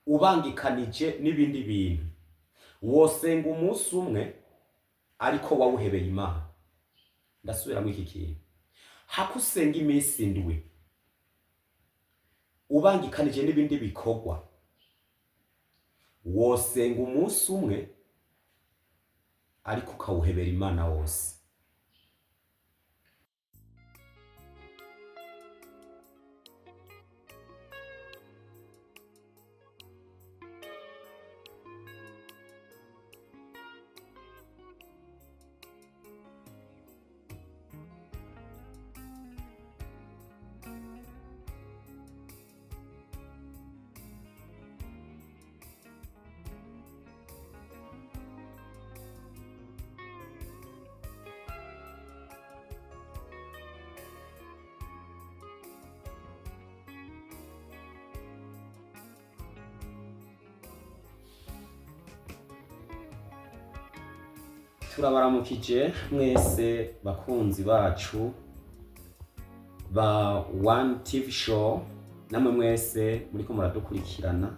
ubangikanije n'ibindi bintu, wosenga umunsi umwe ariko wawuhebeye Imana. Ndasubiramo iki kintu, hako usenga iminsi indwi ubangikanije n'ibindi bikorwa, wosenga umunsi umwe ariko ukawuhebera Imana wose. Turabaramukije mwese bakunzi bacu ba One TV Show, namwe mwese muriko muradukurikirana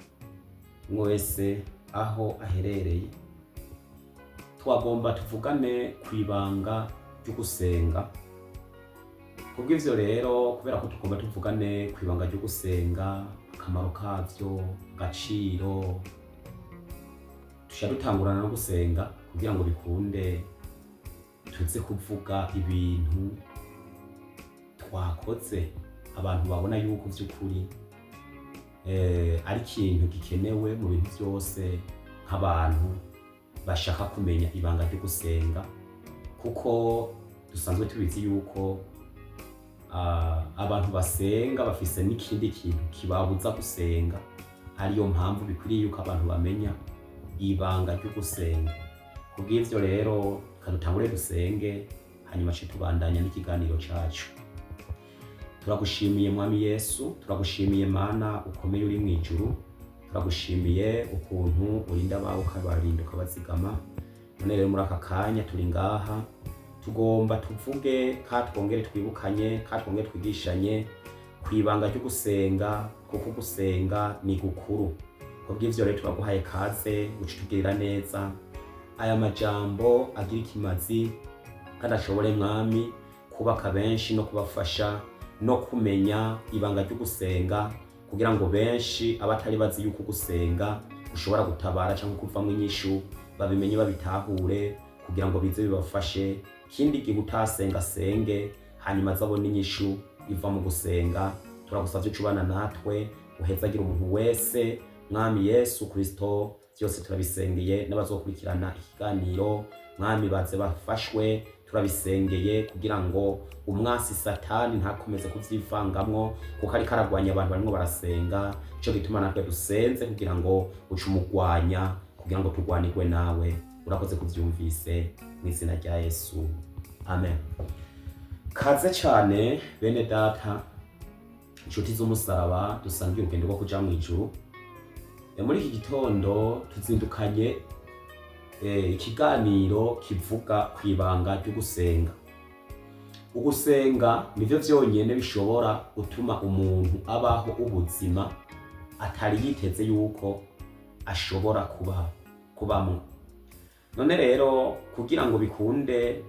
mwese aho aherereye. Twagomba tuvugane kwibanga ryo gusenga. Kubw'ivyo rero, kubera ko tugomba tuvugane kwibanga ryo gusenga, akamaro kavyo, agaciro, tusha dutangurana no gusenga kugira ngo bikunde tuze kuvuga ibintu twakoze abantu babona yuko vy'ukuri ari ikintu gikenewe mu bintu byose, nk'abantu bashaka kumenya ibanga ryo gusenga, kuko dusanzwe tubizi yuko abantu basenga bafise n'ikindi kintu kibabuza gusenga. Ariyo mpamvu bikwiriye yuko abantu bamenya ibanga ryo gusenga. Kubw'ivyo rero kadutangure dusenge, hanyuma tubandanya n'ikiganiro cacu. Turagushimiye Mwami Yesu, turagushimiye Mana ukomeye uri mw'ijuru, turagushimiye ukuntu urinda abawe ukabarinda ukabazigama. None rero muri aka kanya turi ngaha, tugomba tuvuge kandi twongere twibukanye kandi twongere twigishanye kwibanga ryo gusenga, kuko gusenga ni gukuru. Kubw'ivyo rero turaguhaye kaze ucitugirira neza, aya majambo agira ikimazi kandi ashobore Mwami kubaka benshi no kubafasha no kumenya ibanga ryo gusenga, kugira ngo benshi abatari bazi yuko gusenga ushobora gutabara cyangwa kuvamwo inyishu babimenye babitahure, kugira ngo bize bibafashe kindi gihe utasenga senge hanyuma azabona inyishu iva mu gusenga. Turagusavye cubana natwe, uhezagira umuntu wese Mwami Yesu Kristo. Byose turabisengeye n'abazokurikirana ikiganiro Mwami baze bafashwe, turabisengeye kugira ngo umwasi Satani ntakomeze kuvyivangamwo, kuko ari karagwanya abantu barimo barasenga. Ico gituma natwe dusenze kugira ngo ucumugwanya, kugira ngo turwanirwe nawe. Urakoze kuvyumvise mu izina rya Yesu, amen. Kaze cyane bene data, inshuti z'umusaraba, dusangiye urugendo rwo kuja mw'ijuru. Muri iki gitondo tuzindukanye ikiganiro kivuga kwibanga ryo gusenga. Ugusenga nivyo vyonyene bishobora gutuma umuntu abaho ubuzima atari yiteze yuko ashobora kubamwo. None rero kugira ngo bikunde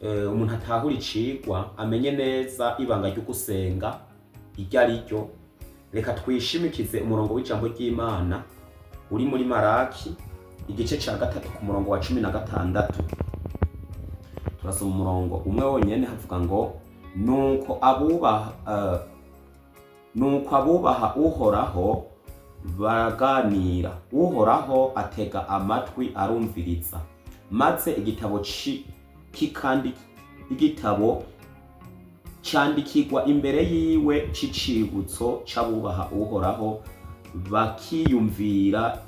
umuntu atahura icigwa, amenye neza ibanga ryo gusenga iryo ari ryo, reka twishimikize umurongo w'ijambo ry'Imana uri muri Maraki igice ca 3 ku murongo wa 16. Turasoma umurongo umwe wonyene, havuga ngo nuko abubaha Uhoraho baraganira, Uhoraho atega amatwi arumviriza, maze igitabo candikirwa imbere yiwe c'icibutso c'abubaha Uhoraho bakiyumvira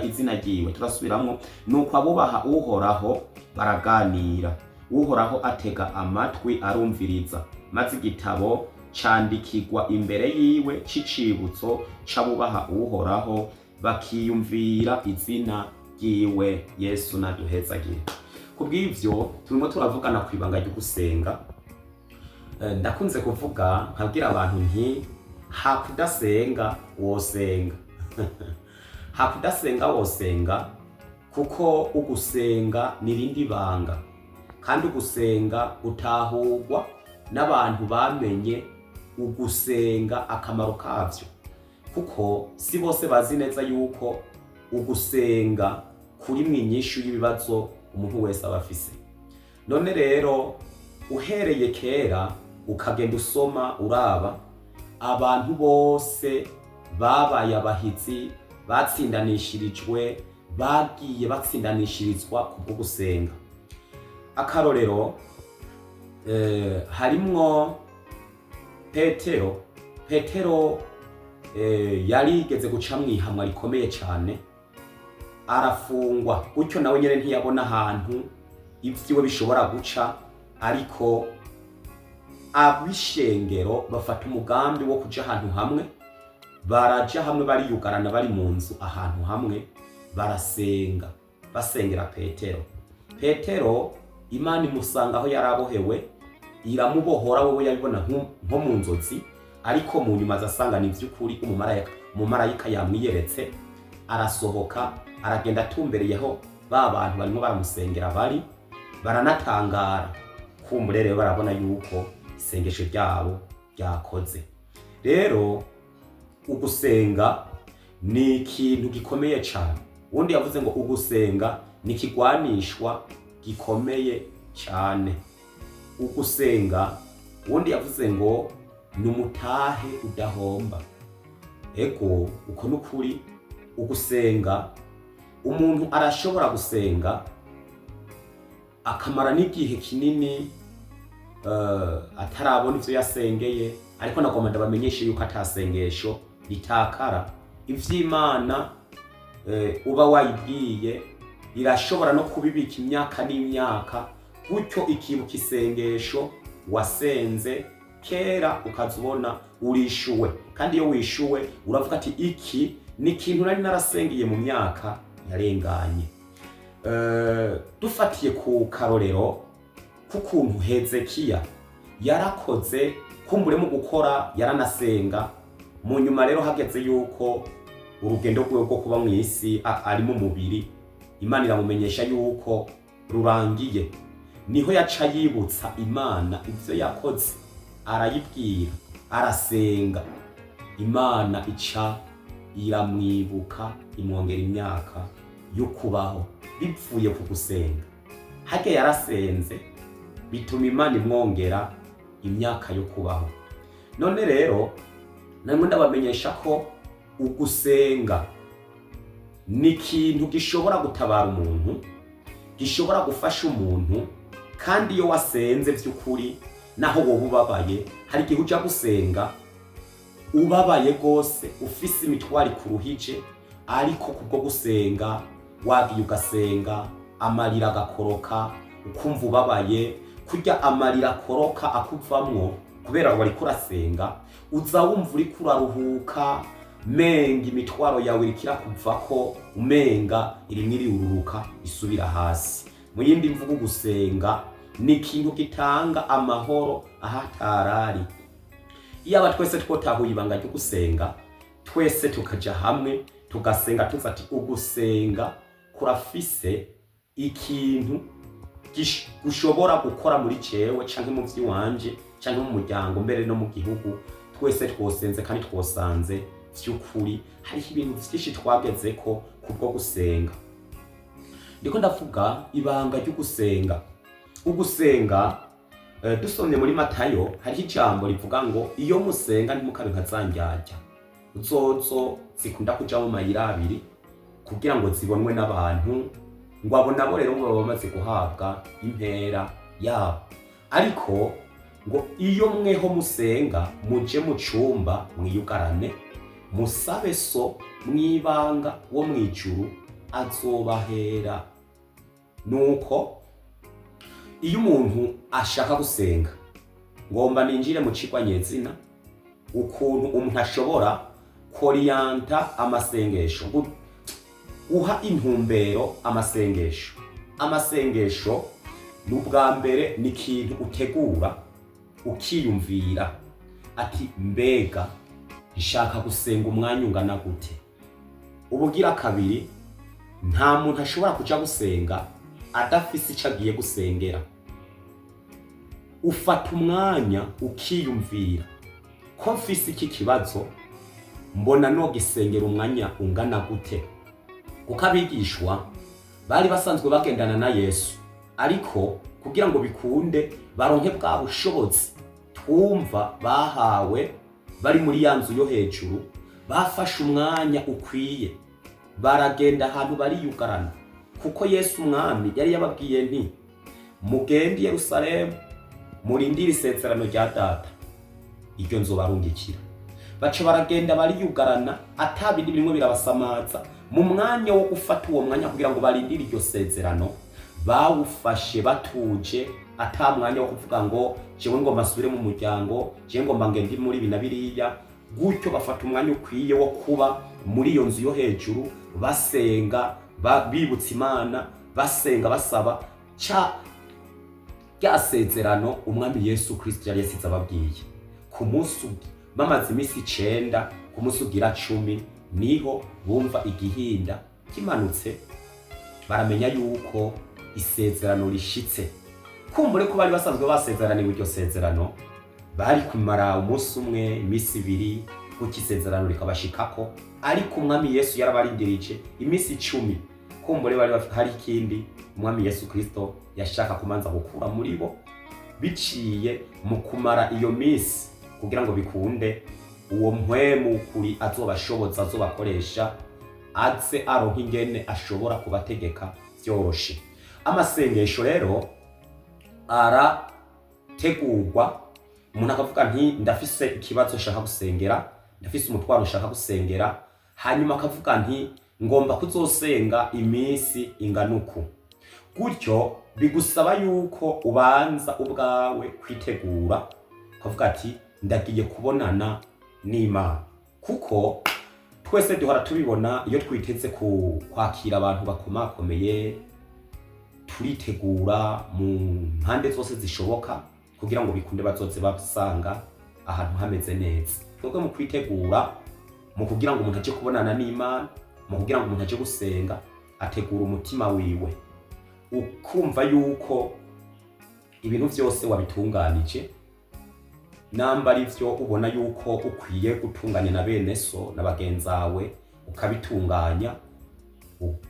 izina ryiwe. Turasubiramwo, nuko abubaha Uhoraho baraganira, Uhoraho atega amatwi arumviriza, maze igitabo candikirwa imbere yiwe c'icibutso c'abubaha Uhoraho bakiyumvira izina ryiwe. Yesu naduhezagire. Kubw'ivyo turimo turavugana kwibanga ryo gusenga. Ndakunze kuvuga nkabwira abantu nti hakudasenga wosenga. hakudasenga wosenga, kuko ugusenga nirindi banga, kandi ugusenga utahurwa n'abantu bamenye ugusenga akamaro kavyo, kuko si bose bazi neza yuko ugusenga kuri mwinyishu y'ibibazo umuntu wese aba afise. None rero uhereye kera ukagenda usoma uraba, abantu bose babaye abahizi, batsindanishirijwe, bagiye batsindanishirizwa kubwo gusenga. Akarorero harimwo Petero yarigeze guca mwihamwa rikomeye cyane, arafungwa, gutyo nawe nyene ntiyabona ahantu ivyiwe bishobora guca, ariko abishengero bafata umugambi wo kuja ahantu hamwe, baraja hamwe bariyugarana bari mu nzu ahantu hamwe, barasenga, basengera Petero Imana imusanga aho yarabohewe, iramubohora, wewe yabibona nko mu nzozi, ariko mu nyuma azasanga ni vy'ukuri umumarayika yamwiyeretse, arasohoka aragenda atumbereyeho ba bantu barimo baramusengera bari, baranatangara, kumbure rero barabona yuko isengesho ryabo ryakoze. Rero ugusenga ni ikintu gikomeye cyane. Ubundi yavuze ngo ugusenga ni ikigwanishwa gikomeye cyane. Ugusenga ubundi yavuze ngo ni umutahe udahomba. Ego uko nukuri, ugusenga umuntu arashobora gusenga akamara n'igihe kinini atarabona ivyo yasengeye, ariko nagomba ndabamenyeshe yuko atasengesho ritakara. Ivy'Imana uba wayibwiye irashobora no kubibika imyaka n'imyaka, gutyo ikibuka isengesho wasenze kera ukazubona urishuwe. Kandi iyo wishuwe uravuga ati iki ni ikintu nari narasengeye mu myaka yarenganye. Dufatiye ku karorero k'ukuntu Hezekiya yarakoze, kumbure mu gukora yaranasenga, mu nyuma rero hageze yuko urugendo rwe rwo kuba mu isi ari mu mubiri, Imana iramumenyesha yuko rurangiye, niho yaca yibutsa Imana ivyo yakoze, arayibwira, arasenga, Imana ica iramwibuka, imwongera imyaka yo kubaho bivuye ku gusenga. Hage yarasenze bituma Imana imwongera imyaka yo kubaho. None rero namwe ndabamenyesha ko ugusenga ni ikintu gishobora gutabara umuntu, gishobora gufasha umuntu, kandi iyo wasenze vy'ukuri naho wowe ubabaye, hari igihe uja gusenga ubabaye gose, ufise imitwari kuruhije, ariko kubwo gusenga wagiye ugasenga, amarira agakoroka, ukumva ubabaye, kurya amarira akoroka akuvamwo kubera wariko urasenga, uza wumva uriko uraruhuka, menga imitwaro yawe irikira kuvako, umenga irimwe iriururuka isubira hasi. Mu yindi mvugo, gusenga ni ikintu gitanga amahoro ahatarari. Iyaba twese twotahuye ibanga ryo gusenga, twese tukaja hamwe tugasenga, tuvuga ati ugusenga kurafise ikintu gushobora gukora muri cewe canke mu vy'iwanje canke mu muryango, mbere no mu gihugu. Twese twosenze kandi twosanze vy'ukuri hariho ibintu vyinshi twagezeko kubwo gusenga. Ndiko ndavuga ibanga ryo gusenga. Ugusenga dusomye muri Matayo hariho ijambo rivuga ngo iyo musenga ntimukabe nka zandyarya, zozo zikunda kuja mu mayira abiri kugira ngo zibonwe n'abantu, ngo abo nabo rero ngo baba bamaze guhabwa impera yabo. Ariko ngo iyo mweho musenga, muje mu cumba mwiyugarane, musabe so mwibanga wo mwijuru azobahera. Nuko iyo umuntu ashaka gusenga, ngomba ninjire mu cigwa nyezina ukuntu umuntu ashobora koriyanta amasengesho, uha intumbero amasengesho. Amasengesho n'ubwa mbere ni ikintu utegura ukiyumvira ati mbega nshaka gusenga umwanya ungana gute, ubugira kabiri, nta muntu ashobora kuja gusenga adafise ico agiye gusengera. Ufata umwanya ukiyumvira ko mfise iki kibazo, mbona nogisengera umwanya ungana gute? Kuko abigishwa bari basanzwe bagendana na Yesu, ariko kugira ngo bikunde baronke bwa bushobozi twumva bahawe bari muri ya nzu yo hejuru, bafashe umwanya ukwiye, baragenda ahantu bariyugarana, kuko Yesu umwami yari yababwiye nti mugende i Yerusalemu murindire isezerano rya Data, iryo nzobarungikira. Baca baragenda bariyugarana, atabindi birimwo birabasamaza. Mu mwanya wo gufata uwo mwanya kugira ngo barindire iryo sezerano, bawufashe batuje, ata mwanya wo kuvuga ngo jewe ngomba nsubire mu muryango, jewe ngomba ngende muri ibi na biriya. Gutyo bafata umwanya ukwiye wo kuba muri iyo nzu yo hejuru, basenga, bibutsa Imana, basenga basaba rya sezerano umwami Yesu Kristo yari yasize ababwiye. Ku munsi bamaze imisi 9, ku munsi ugira 10 niho bumva igihinda kimanutse, baramenya yuko isezerano rishitse. Kumbure ko bari basanzwe basezeraniwe iryo sezerano, bari kumara umunsi umwe, imisi 2, kuko isezerano rikabashikako, ariko umwami Yesu yarabarindirije imisi 10. Kumbure bari hari ikindi umwami Yesu Kristo yashaka kumanza gukura muri bo, biciye mu kumara iyo misi, kugira ngo bikunde uwo mpwemu kuri azobashoboza, azobakoresha, aze aronka ingene ashobora kubategeka vyoroshe. Amasengesho rero arategurwa, umuntu akavuga nti ndafise ikibazo nshaka gusengera, ndafise umutwaro nshaka gusengera, hanyuma akavuga nti ngomba kuzosenga imisi inganuku. Gutyo bigusaba yuko ubanza ubwawe kwitegura, ukavuga ati ndagiye kubonana n'Imana. Kuko twese duhora tubibona iyo twiteze kwakira abantu bakomakomeye, turitegura mu mpande zose zishoboka kugira ngo bikunde bazoze basanga ahantu hameze neza. Twebwe mu kwitegura, mu kugira ngo umuntu aje kubonana n'Imana, mu kugira ngo umuntu aje gusenga, ategura umutima wiwe, ukumva yuko ibintu vyose wabitunganije, namba ari vyo ubona yuko ukwiye gutunganya na bene so na bagenzawe, ukabitunganya,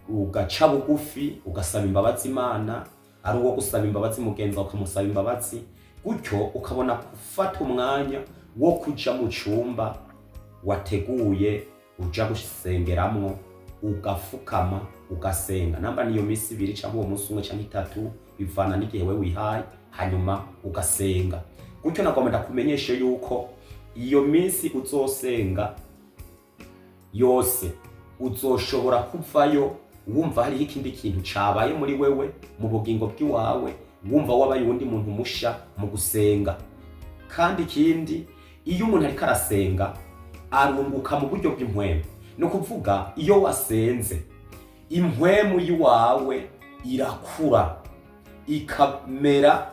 ugaca bugufi, ugasaba imbabazi Imana, ari uwo gusaba imbabazi mugenza ukamusaba imbabazi. Gutyo ukabona gufata umwanya wo kuja mu cumba wateguye uja gusengeramwo, ugafukama, ugasenga. Namba niyo misi 2 cyangwa uwo munsi 1 cyangwa 3, bivana n'igihe we wihaye, hanyuma ugasenga. Gutyo nagomba kumenyesha yuko iyo misi uzosenga yose uzoshobora kuvayo wumva hari ikindi kintu cabaye muri wewe, mu bugingo bw'iwawe, wumva wabaye undi muntu musha mu gusenga. Kandi ikindi, iyo umuntu ariko arasenga arunguka mu buryo bw'impwemu. No kuvuga iyo wasenze, impwemu yiwawe irakura, ikamera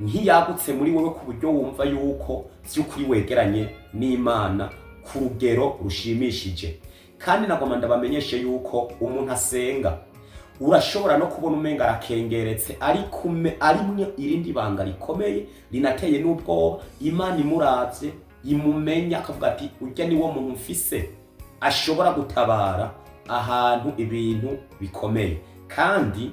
nk'iyagutse muri wewe, ku buryo wumva yuko vy'ukuri wegeranye n'Imana ku rugero rushimishije. Kandi nagomba ndabamenyeshe yuko umuntu asenga urashobora no kubona umenga arakengeretse, arimwe irindi banga rikomeye linateye n'ubwoba. Imana imuravye imumenya, akavuga ati urya ni wo muntu mfise ashobora gutabara ahantu ibintu bikomeye. Kandi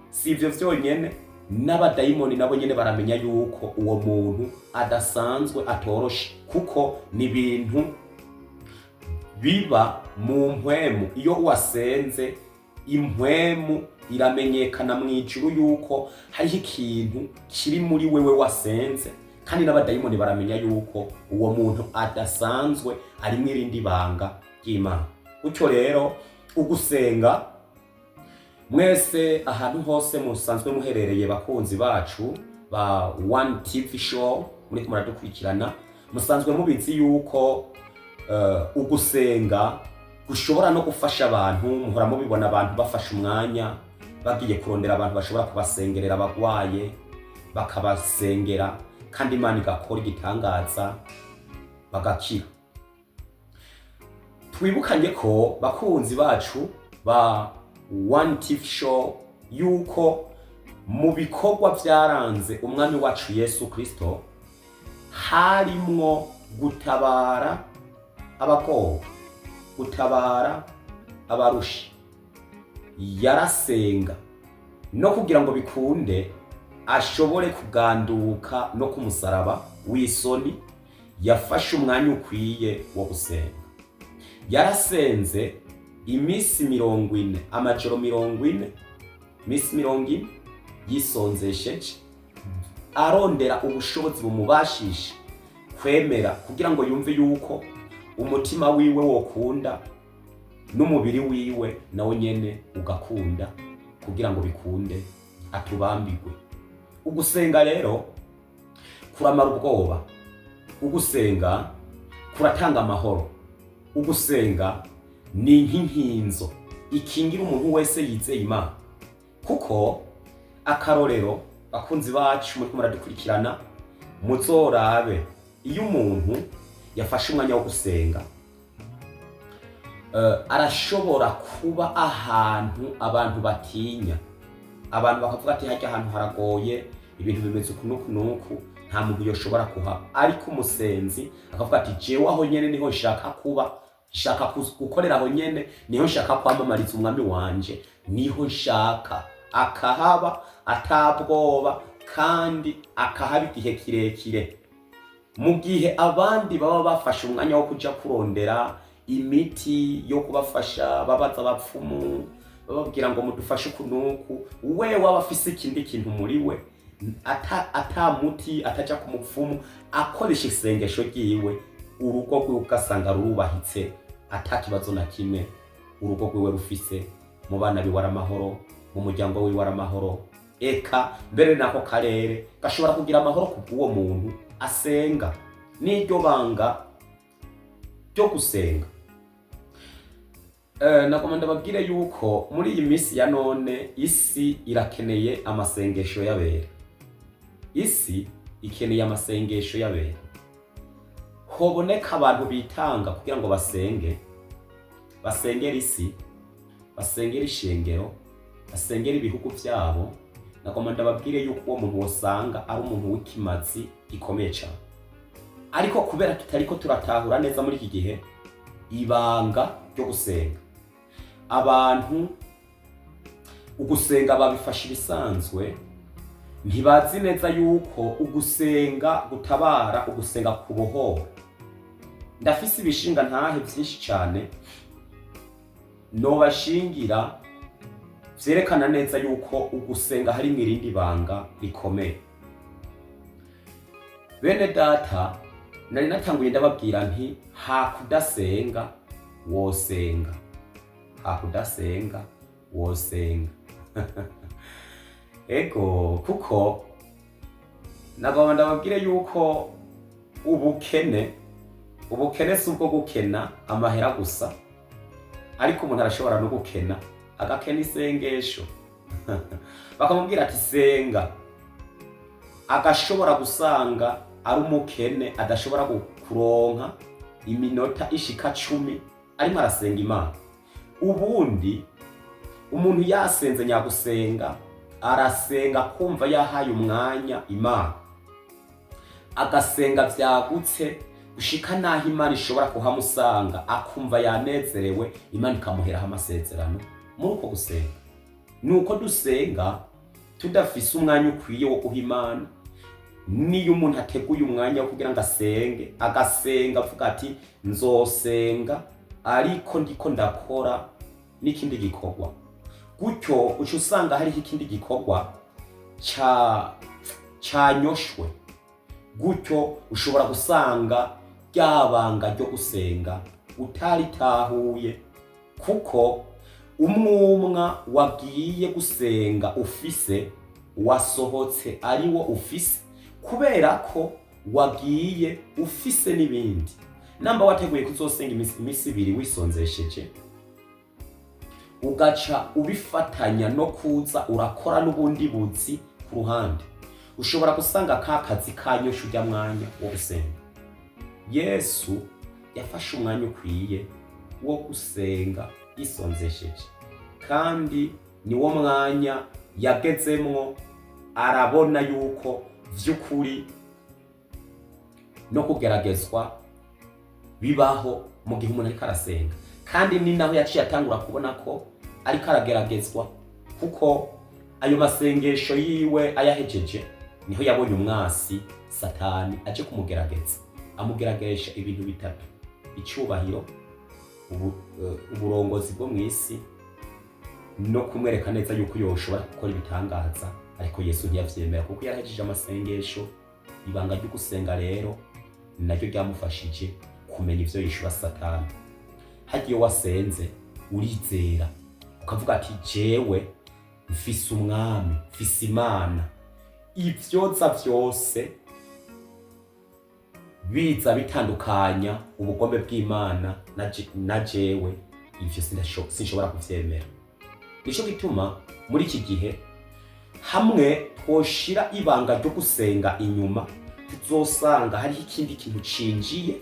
si ivyo vyonyene, n'abadayimoni nabo nyene baramenya yuko uwo muntu adasanzwe, atoroshe, kuko ni ibintu biba mu mpwemu. Iyo wasenze, impwemu iramenyekana mw'ijuru yuko hariho ikintu kiri muri wewe wasenze, kandi n'abadayimoni baramenya yuko uwo muntu adasanzwe, arimwe irindi banga ry'Imana. Gutyo rero ugusenga, mwese ahantu hose musanzwe muherereye bakunzi bacu ba One TV Show, muri muradukurikirana, musanzwe mubizi yuko ugusenga gushobora no gufasha abantu. Muhora mubibona abantu bafasha umwanya bagiye kurondera abantu bashobora kubasengerera abagwaye, bakabasengera, kandi Imana igakora igitangaza bagakira. twibukanye ko bakunzi bacu ba One TV Show yuko mu bikorwa byaranze umwami wacu Yesu Kristo harimwo gutabara abakowe, gutabara abarushi. Yarasenga no kugira ngo bikunde ashobore kuganduka no ku musaraba w'isoni, yafashe umwanya ukwiye wo gusenga. Yarasenze imisi 40, amajoro 40, imisi 40 yisonzesheje, arondera ubushobozi bumubashisha kwemera kugira ngo yumve yuko umutima wiwe wokunda n'umubiri wiwe nawe nyene ugakunda, kugira ngo bikunde atubambirwe. Ugusenga rero kuramara ubwoba, ugusenga kuratanga amahoro, ugusenga ni nk'inkinzo ikingira umuntu wese yizeye Imana. Kuko akarorero bakunzi bacu muri muradukurikirana, muzorabe iyo umuntu yafashe umwanya wo gusenga, arashobora kuba ahantu abantu batinya, abantu bakavuga ati hajya ahantu haragoye, ibintu bimeze ukunuku, nta muntu yoshobora kuhaba. Ariko umusenzi akavuga ati jewe aho nyene niho nshaka kuba, nshaka gukorera aho nyene, niho nshaka kwamamariza umwami wanje, niho nshaka, akahaba atabwoba kandi akahaba igihe kirekire. Mu gihe abandi baba bafashe umwanya wo kuja kurondera imiti yo kubafasha, babaza abapfumu bababwira ngo mudufashe ukunuku, we waba afise ikindi kintu muri we, ata muti ataja ku mupfumu, akoresha isengesho ryiwe, urugo rwiwe ugasanga rurubahitse, ata kibazo na kimwe urugo rwiwe rufise, mu bana biwe aramahoro, mu muryango wiwe aramahoro, eka mbere nako karere gashobora kugira amahoro kubw'uwo muntu asenga. N'iryo banga ryo gusenga. Nagomba ndababwire yuko muri iyi misi ya none isi irakeneye amasengesho y'abera. Isi ikeneye amasengesho y'abera. Hoboneka abantu bitanga kugira ngo basengere isi, basengere ishengero, basengere ibihugu byabo. Nagomba ndababwire yuko uwo muntu wosanga ari umuntu w'ikimazi gikomeye cyane. Ariko kubera tutariko turatahura neza muri iki gihe ibanga ryo gusenga, abantu ugusenga babifasha ibisanzwe, ntibazi neza yuko ugusenga gutabara, ugusenga kubohora. Ndafise ibishinga ntahe byinshi cyane nobashingira vyerekana neza yuko ugusenga hari mwirindi banga rikomeye. Bene data, nari natanguye ndababwira nti hakudasenga wosenga, hakudasenga wosenga. Ego, kuko nagomba ndababwire yuko ubukene si ubwo gukena amahera gusa, ariko umuntu arashobora no gukena agakena isengesho. Bakamubwira ati senga, agashobora gusanga ari umukene adashobora kuronka iminota ishika 10 arimo arasenga Imana. Ubundi umuntu yasenze nyagusenga, arasenga kumva yahaye umwanya Imana, agasenga vyagutse gushika naho Imana ishobora kuhamusanga, akumva yanezerewe, Imana ikamuheraho amasezerano. Muri uko gusenga nuko dusenga tudafise umwanya ukwiye wo guha Imana. Niyo umuntu ateguye umwanya wo kugira ngo asenge, agasenga avuga ati nzosenga ariko ndiko ndakora n'ikindi gikorwa, gutyo uca usanga hariho ikindi gikorwa canyoshwe, gutyo ushobora gusanga ryabanga ryo gusenga utaritahuye. Kuko umwumwa wagiye gusenga ufise wasohotse ari wo ufise, kubera ko wagiye ufise n'ibindi. Namba wateguye kuzosenga imisi 2 wisonzesheje, ugaca ubifatanya no kuza urakora n'ubundi buzi ku ruhande, ushobora gusanga ka kazi kanyosha ujya mwanya wo gusenga. Yesu yafashe umwanya ukwiye wo gusenga yisonzesheje, kandi niwo mwanya yagezemwo arabona yuko vy'ukuri no kugeragezwa bibaho mu gihe umuntu ariko arasenga, kandi ni naho yaciye atangura kubona ko ariko arageragezwa, kuko ayo masengesho yiwe ayahejeje niho yabonye umwasi Satani aje kumugerageza, amugerageresha ibintu bitatu: icubahiro, uburongozi bwo mw'isi, no kumwereka neza yuko yoshobora gukora ibitangaza. Ariko Yesu ntiyavyemera, kuko yarahejeje amasengesho. Ibanga ryo gusenga rero naryo ryamufashije kumenya ivyo yishura Satani. Hagiye wasenze urizera ukavuga ati jewe mfise umwami, mfise Imana, ivyoza vyose biza bitandukanya ubugombe bw'Imana na jewe, ivyo sinshobora kuvyemera. Nico gituma muri iki gihe hamwe twoshira ibanga ryo gusenga inyuma, tuzosanga hariho ikindi kintu cinjiye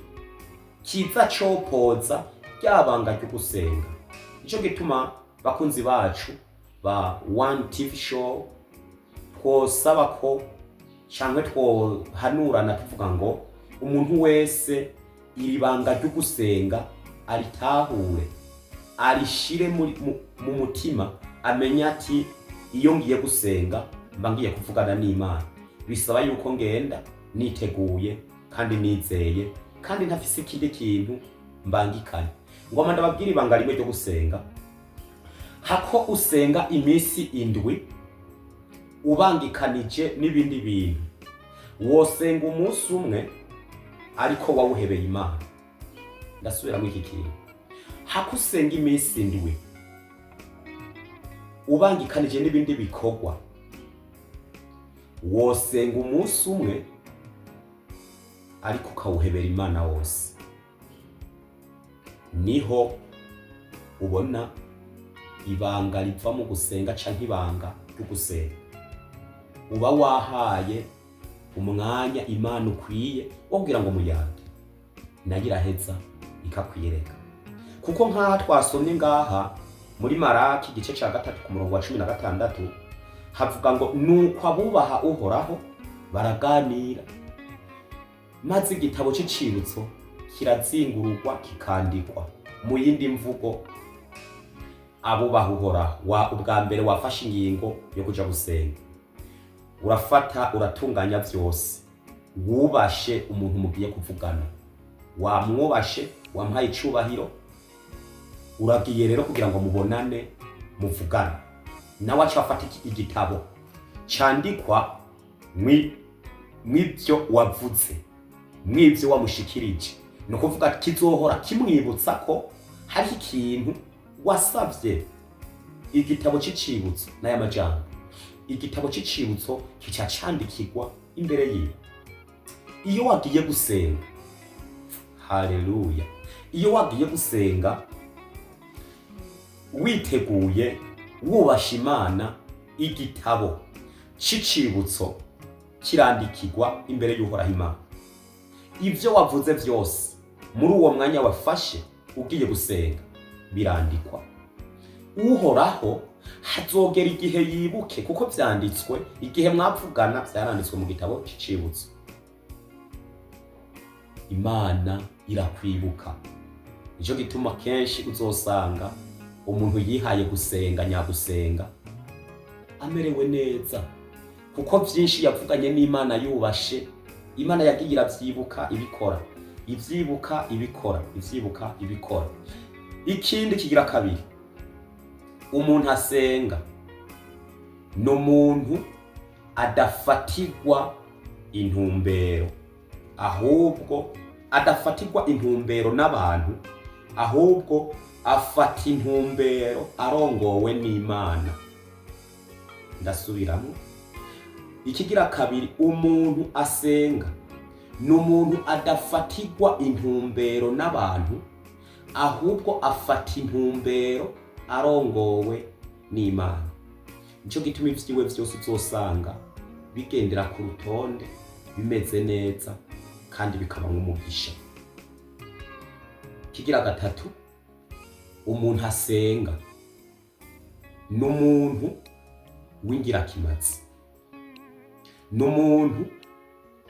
kiza copoza ryabanga ryo gusenga. Nico gituma bakunzi bacu ba One TV Show twosaba ko canke twohanurana tuvuga ngo umuntu wese iri banga ryo gusenga aritahure, arishire mu mutima, amenya ati iyo ngiye gusenga mba ngiye kuvugana n'Imana. Bisaba yuko ngenda niteguye kandi nizeye kandi ntafise ikindi kintu mbangikanye. Ngoma ndababwira ibanga rimwe ryo gusenga: hako usenga imisi 7 ubangikanije n'ibindi bintu, wosenga umunsi umwe ariko wawuhebeye Imana. Ndasubiramo iki kintu: hako usenga imisi 7 ubangikanije n'ibindi bikorwa, wosenga umunsi umwe ariko ukawuhebera Imana wose. Niho ubona ibanga riva mu gusenga canke ibanga ryo gusenga. Uba wahaye umwanya Imana ukwiye wo kugira ngo muyage, nayo iraheza ikakwiyereka. Kuko nk'aha twasomye ngaha muri Maraki igice ca 3 ku murongo wa 16 havuga ngo nuko abubaha Uhoraho baraganira, maze igitabo c'icibutso kirazingururwa kikandikwa. Mu yindi mvugo, abubaha Uhoraho ubwa mbere wafashe ingingo yo kuja gusenga, urafata uratunganya vyose, wubashe umuntu mugiye kuvugana, wamwubashe, wamuhaye icubahiro, uragiye rero kugira ngo mubonane muvugane. Nawe aca afata igitabo candikwa mw'ivyo wavuze, mw'ivyo wamushikirije. Ni ukuvuga kizohora kimwibutsa ko hari ikintu wasavye. Igitabo c'icibutso n'aya majambo, igitabo c'icibutso kica candikirwa imbere yiwe. Iyo wagiye gusenga, haleluya, iyo wagiye gusenga witeguye, wubasha Imana, igitabo c'icibutso kirandikirwa imbere y'Uhoraho Imana. Ivyo wavuze vyose muri uwo mwanya wafashe ugiye gusenga birandikwa. Uhoraho hazogera igihe yibuke, kuko vyanditswe, igihe mwavugana vyaranditswe mu gitabo c'icibutso. Imana irakwibuka. Nico gituma kenshi uzosanga umuntu yihaye gusenga, nyagusenga, amerewe neza, kuko vyinshi yavuganye n'Imana yubashe. Imana yagiye iravyibuka ibikora, ivyibuka ibikora, ivyibuka ibikora. Ikindi kigira kabiri, umuntu asenga n'umuntu adafatirwa intumbero, ahubwo adafatirwa intumbero n'abantu, ahubwo afata intumbero arongowe n'Imana. Ndasubiramo: ikigira kabiri, umuntu asenga n'umuntu adafatirwa intumbero n'abantu, ahubwo afata intumbero arongowe n'Imana. Nico gituma ivyiwe vyose uzosanga bigendera ku rutonde, bimeze neza kandi bikaba nk'umugisha. Kigira gatatu, umuntu asenga ni umuntu w'ingirakimazi, ni umuntu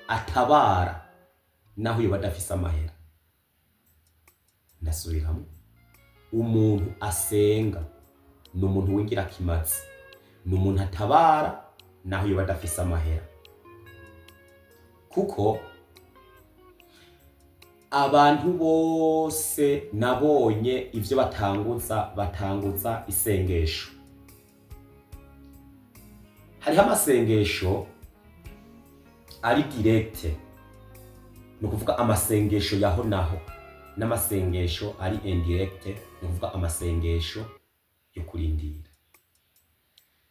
atabara naho yoba adafise amahera. Ndasubiramo, umuntu asenga ni umuntu w'ingirakimazi, ni umuntu atabara naho yoba adafise amahera. Kuko abantu bose nabonye ivyo batanguza isengesho. Hariho amasengesho ari directe, ni ukuvuga amasengesho yaho naho, n'amasengesho ari indirecte, ni ukuvuga amasengesho yo kurindira.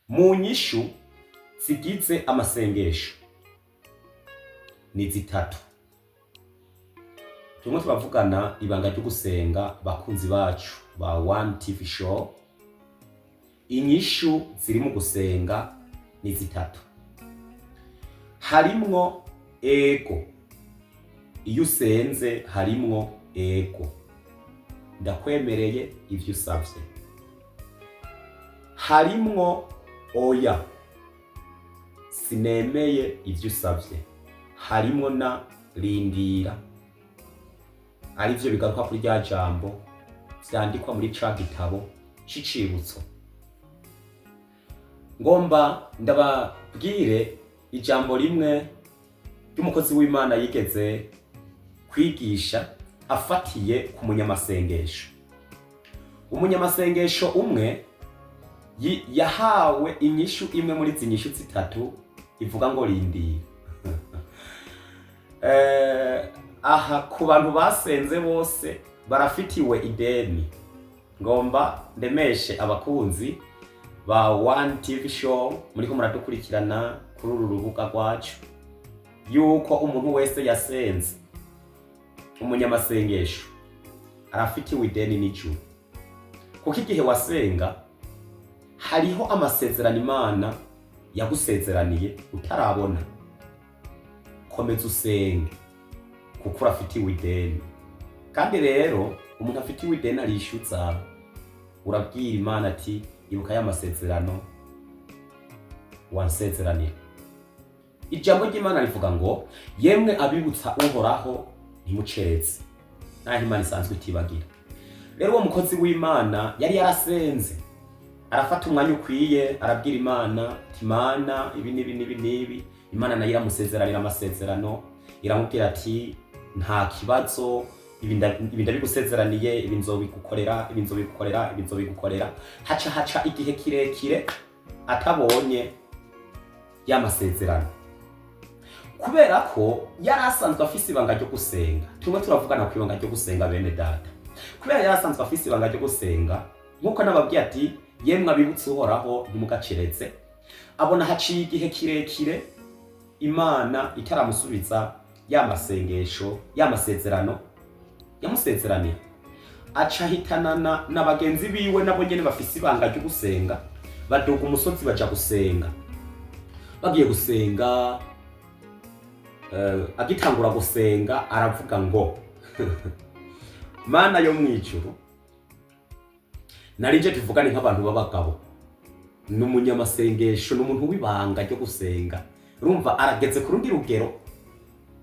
Mu nyishu zigize amasengesho ni zitatu. Tumwe turavugana ibanga ryo gusenga bakunzi bacu ba One TV Show. Inyishu ziri mu gusenga ni zitatu. Harimwo ego. Iyo usenze harimwo ego. Ndakwemereye ivyo usavye. Harimwo oya. Sinemeye ivyo usavye. Harimwo na rindira. Arivyo bigaruka kuri rya jambo vyandikwa muri ca gitabo c'icibutso. Ngomba ndababwire ijambo rimwe ry'umukozi w'Imana yigeze kwigisha afatiye ku munyamasengesho. Umunyamasengesho umwe yahawe inyishu imwe muri zinyishu zitatu ivuga ngo rindira. Aha ku bantu basenze bose barafitiwe ideni. Ngomba ndemeshe abakunzi ba One TV Show muriko muradukurikirana kuri uru rubuga rwacu yuko umuntu wese yasenze umunyamasengesho arafitiwe ideni n'ijuru. Kuko igihe wasenga hariho amasezerano Imana yagusezeraniye utarabona. Komeza usenge kuko urafitiwe ideni. Kandi rero umuntu afitiwe ideni arishyuza. Urabwira Imana ati ibuka ya masezerano wansezeranira. Ijambo ry'Imana rivuga ngo yemwe abibutsa Uhoraho ntimucereze, naho Imana isanzwe itibagira. Rero uwo mukozi w'Imana yari yarasenze, arafata umwanya ukwiye arabwira Imana ati Imana ibi nibi. Imana nayo iramusezeranira amasezerano, iramubwira ati nta kibazo, ibi ndabigusezeraniye, ibi nzobigukorera. Haca igihe kirekire atabonye ya masezerano, kubera ko yari asanzwe afise ibanga ryo gusenga. Tumwe turavugana ku ibanga ryo gusenga bene data. Kubera yari asanzwe afise ibanga ryo gusenga, nkuko nababwiye ati yemwe abibutse Uhoraho ntimugacereze, abona haciye igihe kirekire Imana itaramusubiza ya masengesho, ya masezerano yamusezeraniye. Aca hitanana na bagenzi biwe nabo nyene bafise ibanga ryo gusenga, baduga umusozi baja gusenga. Bagiye gusenga, agitangura gusenga aravuga ngo Mana yo mwijuru, narije tuvugane nk'abantu b'abagabo, n'umunyamasengesho, n'umuntu w'ibanga ryo gusenga. Urumva arageze ku rundi rugero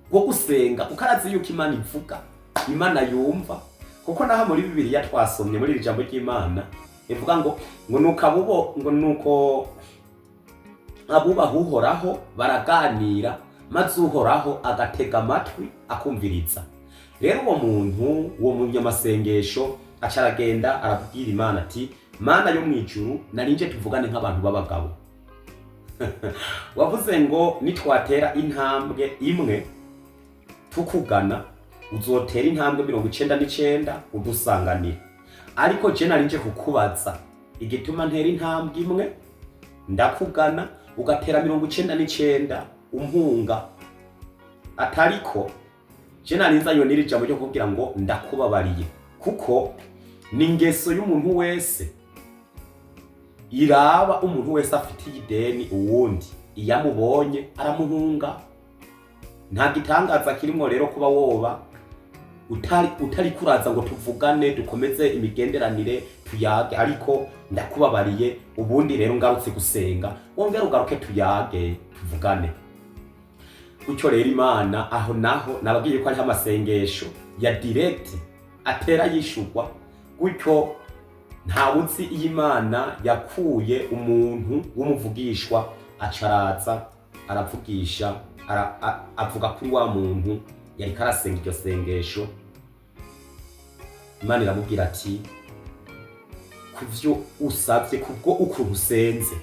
rwo gusenga kuko arazi yuko Imana ivuga, Imana yumva. Kuko naho muri Bibiliya twasomye muri iri jambo ry'Imana ivuga ngo nuko abubaha Uhoraho baraganira, maze Uhoraho agatega amatwi akumviriza. Rero uwo munyamasengesho aca aragenda arabwira Imana ati Mana yo mwijuru, narinje tuvugane nk'abantu b'abagabo. Wavuze ngo nitwatera intambwe imwe tukugana, uzotera intambwe 99 udusanganira. Ariko je narinje kukubaza igituma ntera intambwe imwe ndakugana ugatera 99 umpunga. Atariko je narinza yonira ijambo ryo kugira ngo ndakubabariye, kuko ni ingeso y'umuntu wese iraba umuntu wese afitiye ideni uwundi, iyamubonye aramuhunga. Nta gitangaza kirimo rero kuba woba utari kuraza ngo tuvugane dukomeze imigenderanire tuyage, ariko ndakubabariye ubundi rero ngarutse gusenga wongera ugaruke tuyage tuvugane. Gutyo rero Imana aho naho nababwiye ko ariho amasengesho ya direct atera yishurwa. Gutyo ntawuzi iyo Imana yakuye umuntu w'umuvugishwa acaraza aravugisha avuga kuri wa muntu yariko arasenga iryo sengesho. Imana iramubwira ati kuvyo usavye kubwo ukuntu usenze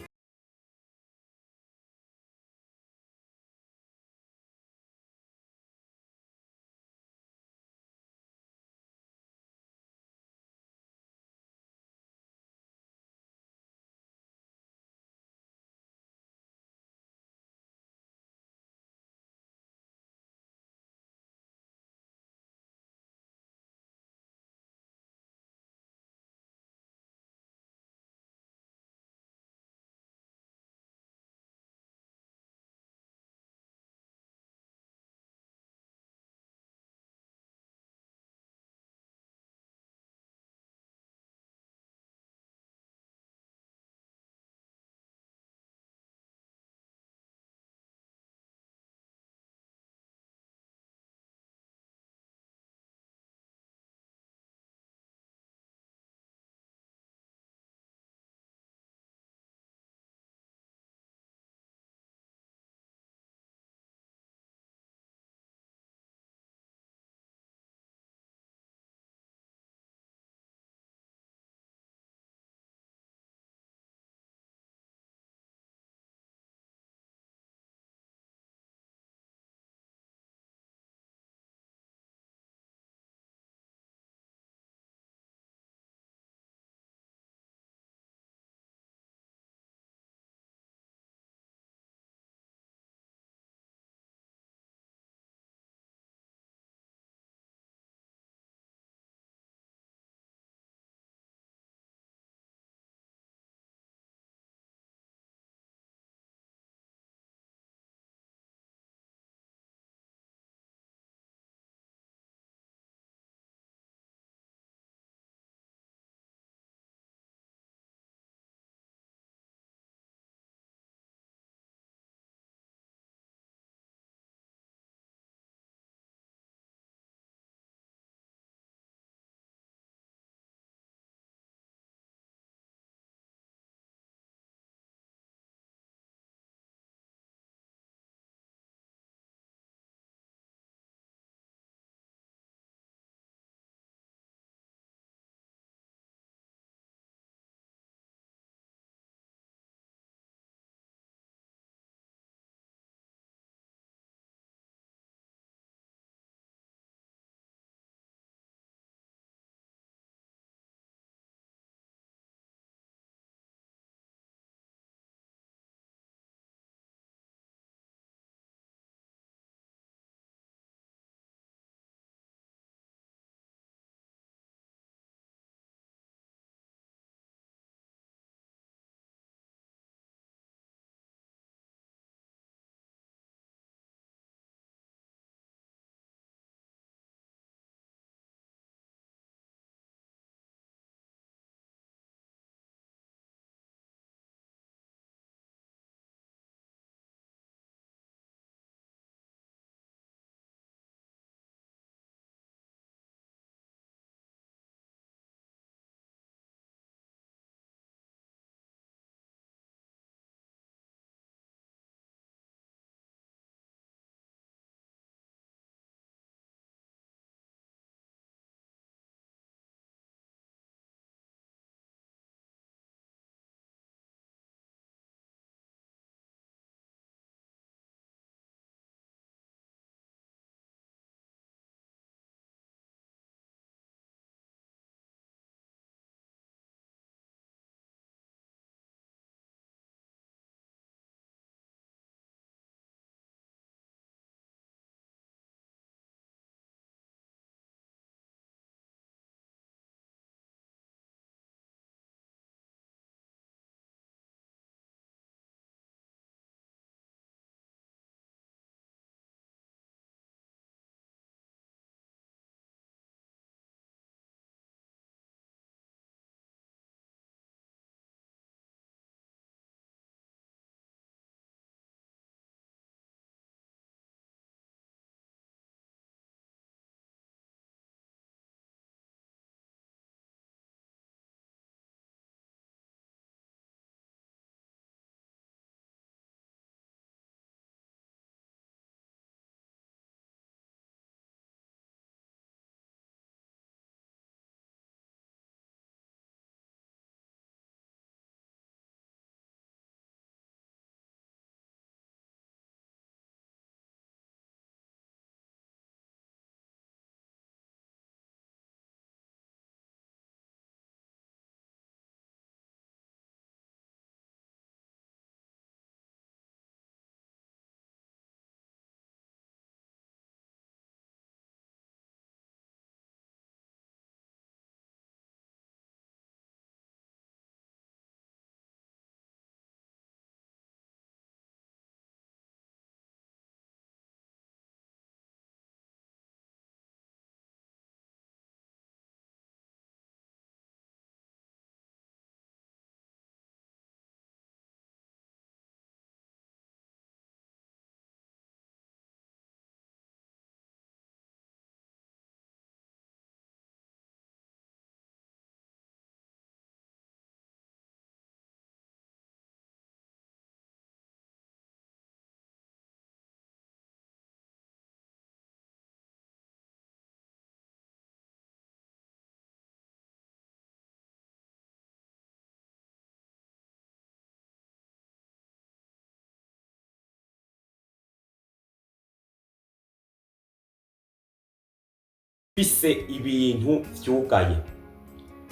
bise ibintu vyugaye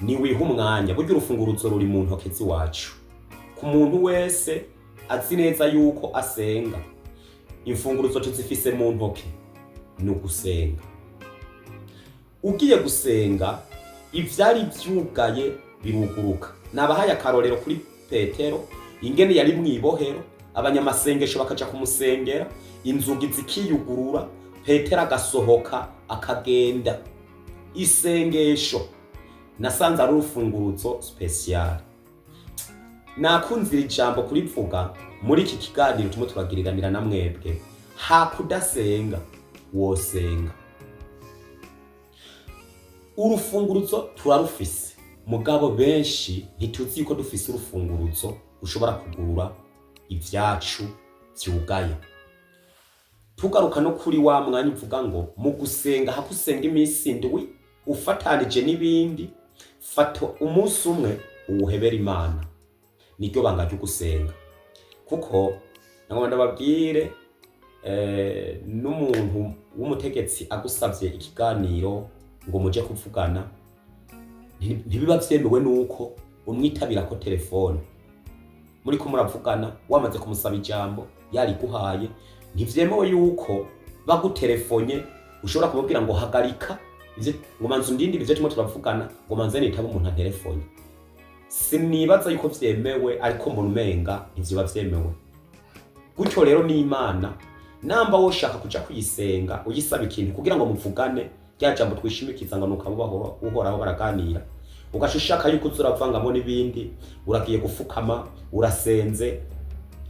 niwiha umwanya. Burya urufunguruzo ruri mu ntoke ziwacu. Ku muntu wese azi neza yuko asenga, imfunguruzo tuzifise mu ntoke ni ugusenga. Ugiye gusenga ivyari vyugaye biruguruka. Nabahaye akarorero kuri Petero ingene yari mwibohero, abanyamasengesho bakaja kumusengera, inzugi zikiyugurura, Petero agasohoka akagenda. Isengesho nasanze ari urufunguruzo special. Nakunzira ijambo kurivuga muri iki kiganiro tumo turagiriranira na mwebwe. Hakudasenga wosenga. Urufunguruzo turarufise, mugabo benshi ntituzi yuko dufise urufunguruzo ushobora kugurura ivyacu vyugaye. Tugaruka no kuri wa mwanya uvuga ngo mu gusenga hakusenga iminsi indwi ufatanije n'ibindi, fata umunsi umwe uwuhebera Imana. Niryo banga ryo gusenga. Kuko nagomba ndababwire n'umuntu w'umutegetsi agusavye ikiganiro ngo muje kuvugana, ntibiba vyemewe nuko umwitabira ko telefone. Muri ko muravugana wamaze kumusaba ijambo yari guhaye, ntivyemewe yuko bagutelefonye ushobora kumubwira ngo hagarika ngo manzi undindi ivyo turimo turavugana ngo manze nitaba umuntu antelefone. Sinibaza yuko vyemewe, ariko mbona umenga ivyo vyemewe. Gutyo rero ni Imana, namba woshaka kuja kuyisenga uyisaba ikintu kugira ngo muvugane rya jambo twishimikiza ngo nuko uhoraho baraganira, ugashushaka yuko uzuravangamo n'ibindi, uragiye gufukama, urasenze,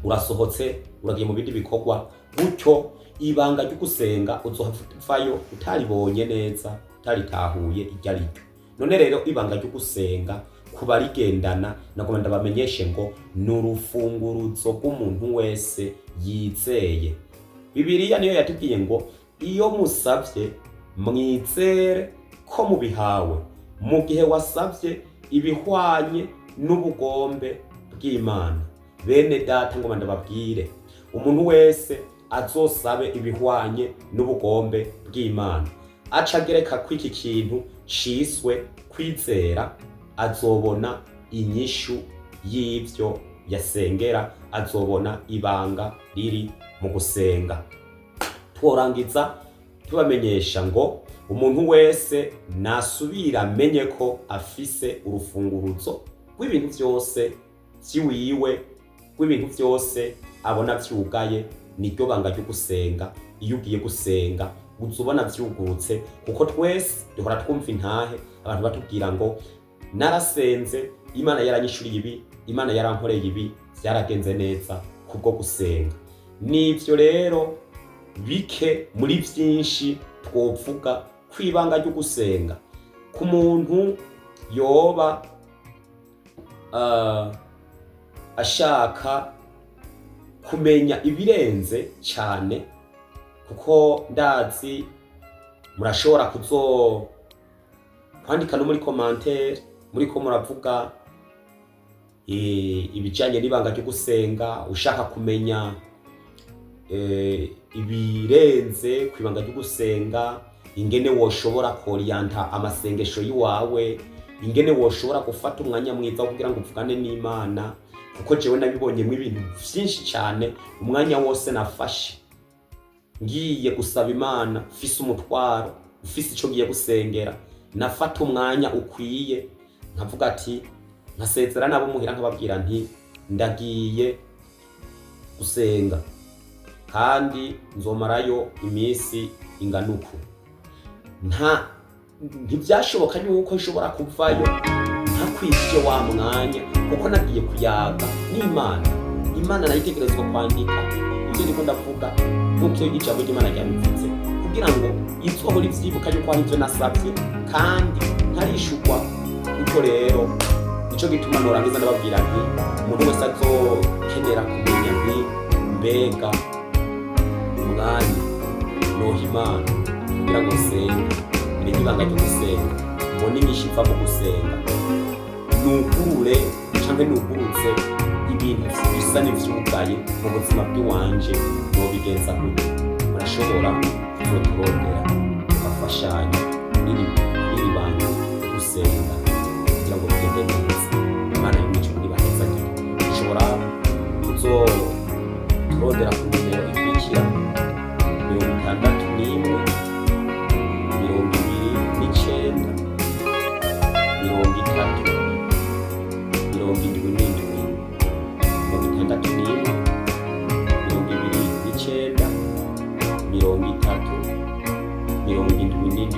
urasohotse, uragiye mu bindi bikorwa, gutyo ibanga ryo gusenga uzohavayo utaribonye neza, utaritahuye iryo ari ryo. None rero ibanga ryo gusenga kuba rigendana nagomba ndabamenyeshe ngo n'urufunguruzo rw'umuntu wese yizeye. Bibiliya niyo yatubwiye ngo iyo musavye mwizere ko mubihawe, mu gihe wasavye ibihwanye n'ubugombe bw'Imana. Bene data ngomba ndababwire, umuntu wese azosabe ibihwanye n'ubugombe bw'Imana, acagereka kw'iki kintu ciswe kwizera, azobona inyishu y'ivyo yasengera, azobona ibanga riri mu gusenga. Tworangiza tubamenyesha ngo umuntu wese nasubira amenye ko afise urufunguruzo rw'ibintu vyose vyiwiwe, rw'ibintu vyose abona vyugaye. Niryo banga ryo gusenga. Iyo ugiye gusenga uzubona vyugurutse, kuko twese duhora twumva intahe abantu batubwira ngo narasenze, Imana yaranyishuriye ibi, Imana yarankoreye ibi, vyaragenze neza kubwo gusenga. Nivyo rero bike muri vyinshi twovuga kwibanga ryo gusenga. Ku muntu yoba ashaka kumenya ibirenze cyane, kuko ndazi murashobora kwandika no muri commentaire muriko muravuga ibijanye n'ibanga ryo gusenga, ushaka kumenya ibirenze kwibanga ryo gusenga, ingene woshobora koriyanta amasengesho yiwawe, ingene woshobora gufata umwanya mwiza wo kugira ngo uvugane n'Imana. Kuko jewe nabibonyemo ibintu vyinshi cyane. Umwanya wose nafashe ngiye gusaba Imana, fise umutwaro, ufise ico giye gusengera, nafata umwanya ukwiye nkavuga ati, nkasezera nabo muhira nkababwira nti ndagiye gusenga kandi nzomarayo iminsi inganuku. Ntivyashoboka yuko nshobora kuvayo ntakwije wa mwanya, kuko nagiye kuyaga n'Imana. Imana nayitegerezwa kwandika ivyo ndiko ndavuga nuko iyo ijambo ry'Imana ryabivuze, kugira ngo izohora ivyibuka yuko ari ivyo nasavye kandi ntarishurwa. Kuko rero nico gituma norangiza ndababwira nti umuntu wese azokenera kumenya nti mbega umwanya noha Imana kugira ngo nsenge, menye ibanga ryo gusenga, mbone inyishu iva mu gusenga, nugurure canke nugurutse ibintu bisa n'ivyugaye mu buzima bw'iwanje. Nobigenza gute? Murashobora kuzoturondera tugafashanya iri banga gusenga kugira ngo bigende neza. Imana y'umuco nibahezagire. Ushobora kuzoturondera ku nimero ikurikira 61 29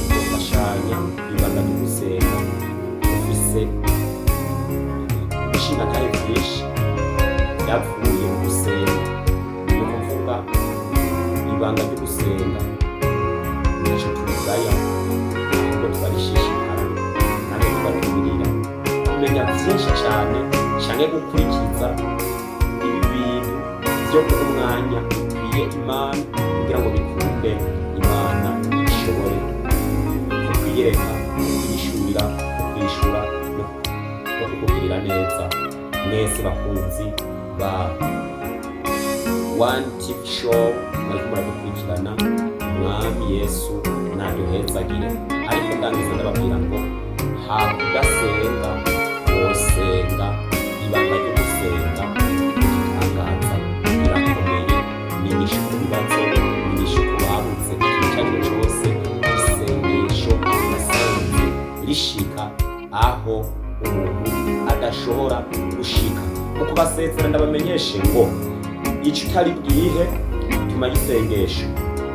gufashanya ibanga ryo gusenga. Ufise ishinga ntayo vyinshi vyavuye mu gusenga, ni ukuvuga ibanga ryo gusenga nico tugaya, ahubwo tubarishishikara namwe tugatubirira kumenya vyinshi cane canke gukurikiza ibi bintu vyo guha umwanya ukwiye Imana kugira ngo bikunde Imana ishobore kukwiyereka, kuyishurira, kwishura no kukugirira neza. Mwese bakunzi ba One TV Show mwariko muradukurikirana, Umwami Yesu naduhezagire. Ariko ndangiza ndababwira ngo hakudasenga wosenga, ibanga ryo gusenga igitangaza birakomeye. Menyesha ku bibazo, menyesha ku babuze ikintu icyo ari cyo cyose. Isengesho nasanze rishika aho umuntu adashobora gushika. Mu kubasezera ndabamenyeshe ngo ico utari bwihe tuma yisengesho,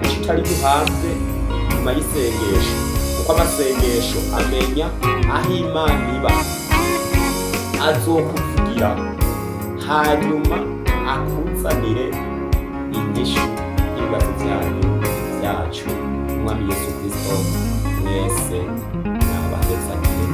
ico utari buhabwe tuma yisengesho, kuko amasengesho amenya aho Imana iba, azokuvugira hanyuma akuzanire inyishu y'ibibazo vyacu. Umwami Yesu Kristo mwese nabahezagire.